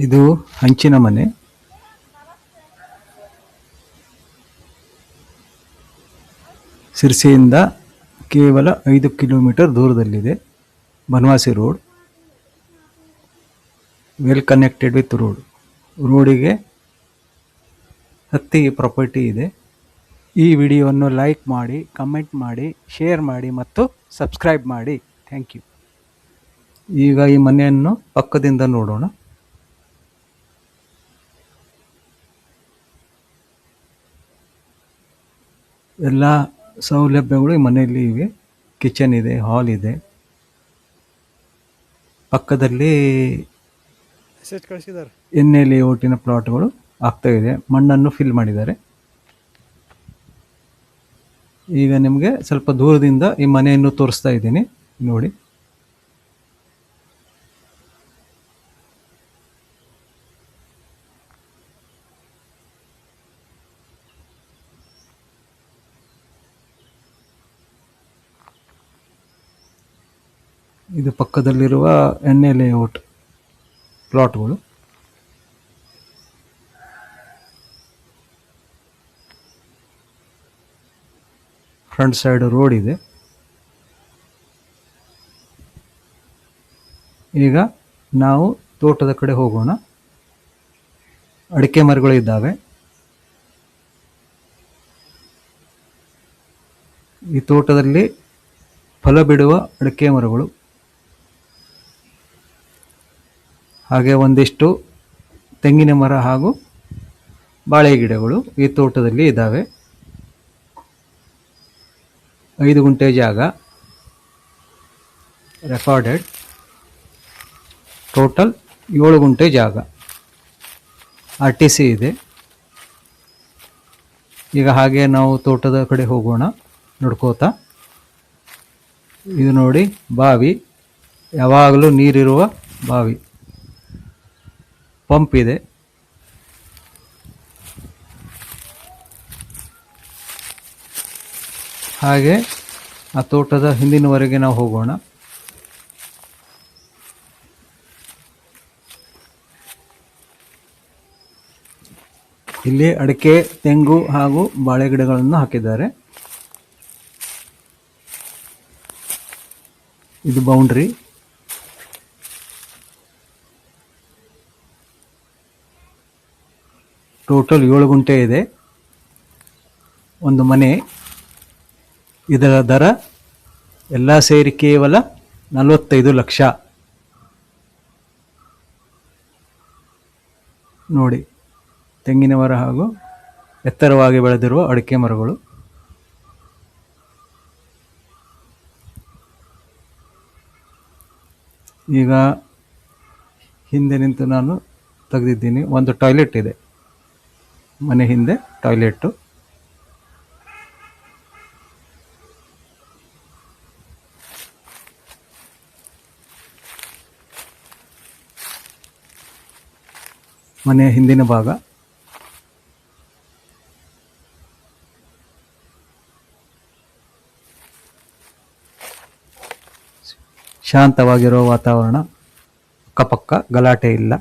ಇದು ಹಂಚಿನ ಮನೆ. ಸಿರ್ಸಿಯಿಂದ ಕೇವಲ 5 ಕಿಲೋಮೀಟರ್ ದೂರದಲ್ಲಿದೆ. Banavasi road, well connected with road. ರೋಡಿಗೆ ಹತ್ತಿಗೆ ಪ್ರಾಪರ್ಟಿ ಇದೆ. ಈ ವಿಡಿಯೋವನ್ನು ಲೈಕ್ ಮಾಡಿ, ಕಮೆಂಟ್ ಮಾಡಿ, ಶೇರ್ ಮಾಡಿ ಮತ್ತು ಸಬ್ಸ್ಕ್ರೈಬ್ ಮಾಡಿ. Thank you. ಈಗ ಈ ಮನೆಯನ್ನು ಪಕ್ಕದಿಂದ ನೋಡೋಣ. ಎಲ್ಲ ಸೌಲಭ್ಯಗಳು ಈ ಮನೆಯಲ್ಲಿ ಇವೆ. ಕಿಚನ್ ಇದೆ, ಹಾಲ್ ಇದೆ. ಪಕ್ಕದಲ್ಲಿ ಎನ್ ಎ ಲೇಔಟಿನ ಪ್ಲಾಟ್ಗಳು ಆಗ್ತಾ ಇದೆ. ಮಣ್ಣನ್ನು ಫಿಲ್ ಮಾಡಿದ್ದಾರೆ. ಈಗ ನಿಮಗೆ ಸ್ವಲ್ಪ ದೂರದಿಂದ ಈ ಮನೆಯನ್ನು ತೋರಿಸ್ತಾ ಇದ್ದೀನಿ, ನೋಡಿ. ಇದು ಪಕ್ಕದಲ್ಲಿರುವ ಎನ್ ಎ ಲೇಔಟ್ ಪ್ಲಾಟ್ಗಳು. ಫ್ರಂಟ್ ಸೈಡ್ ರೋಡ್ ಇದೆ. ಈಗ ನಾವು ತೋಟದ ಕಡೆ ಹೋಗೋಣ. ಅಡಿಕೆ ಮರಗಳು ಇದ್ದಾವೆ. ಈ ತೋಟದಲ್ಲಿ ಫಲ ಬಿಡುವ ಅಡಿಕೆ ಮರಗಳು, ಹಾಗೆ ಒಂದಿಷ್ಟು ತೆಂಗಿನ ಮರ ಹಾಗೂ ಬಾಳೆ ಗಿಡಗಳು ಈ ತೋಟದಲ್ಲಿ ಇದ್ದಾವೆ. 5 ಗುಂಟೆ ಜಾಗ ರೆಕಾರ್ಡೆಡ್. ಟೋಟಲ್ 7 ಗುಂಟೆ ಜಾಗ. RTC ಇದೆ. ಈಗ ಹಾಗೆ ನಾವು ತೋಟದ ಕಡೆ ಹೋಗೋಣ ನೋಡ್ಕೋತಾ. ಇದು ನೋಡಿ, ಬಾವಿ, ಯಾವಾಗಲೂ ನೀರಿರುವ ಬಾವಿ. ಪಂಪ್ ಇದೆ. ಹಾಗೆ ಆ ತೋಟದ ಹಿಂದಿನವರೆಗೆ ನಾವು ಹೋಗೋಣ. ಇಲ್ಲಿ ಅಡಿಕೆ, ತೆಂಗು ಹಾಗೂ ಬಾಳೆ ಗಿಡಗಳನ್ನು ಹಾಕಿದ್ದಾರೆ. ಇದು ಬೌಂಡ್ರಿ. ಟೋಟಲ್ 7 ಗುಂಟೆ ಇದೆ. ಒಂದು ಮನೆ. ಇದರ ದರ ಎಲ್ಲ ಸೇರಿ ಕೇವಲ 45 ಲಕ್ಷ. ನೋಡಿ, ತೆಂಗಿನ ಮರ ಹಾಗೂ ಎತ್ತರವಾಗಿ ಬೆಳೆದಿರುವ ಅಡಿಕೆ ಮರಗಳು. ಈಗ ಹಿಂದೆ ನಿಂತು ನಾನು ತೆಗೆದಿದ್ದೀನಿ. ಒಂದು ಟಾಯ್ಲೆಟ್ ಇದೆ ಮನೆ ಹಿಂದೆ, ಟಾಯ್ಲೆಟ್ಟು. ಮನೆಯ ಹಿಂದಿನ ಭಾಗ. ಶಾಂತವಾಗಿರುವ ವಾತಾವರಣ, ಅಕ್ಕಪಕ್ಕ ಗಲಾಟೆ ಇಲ್ಲ.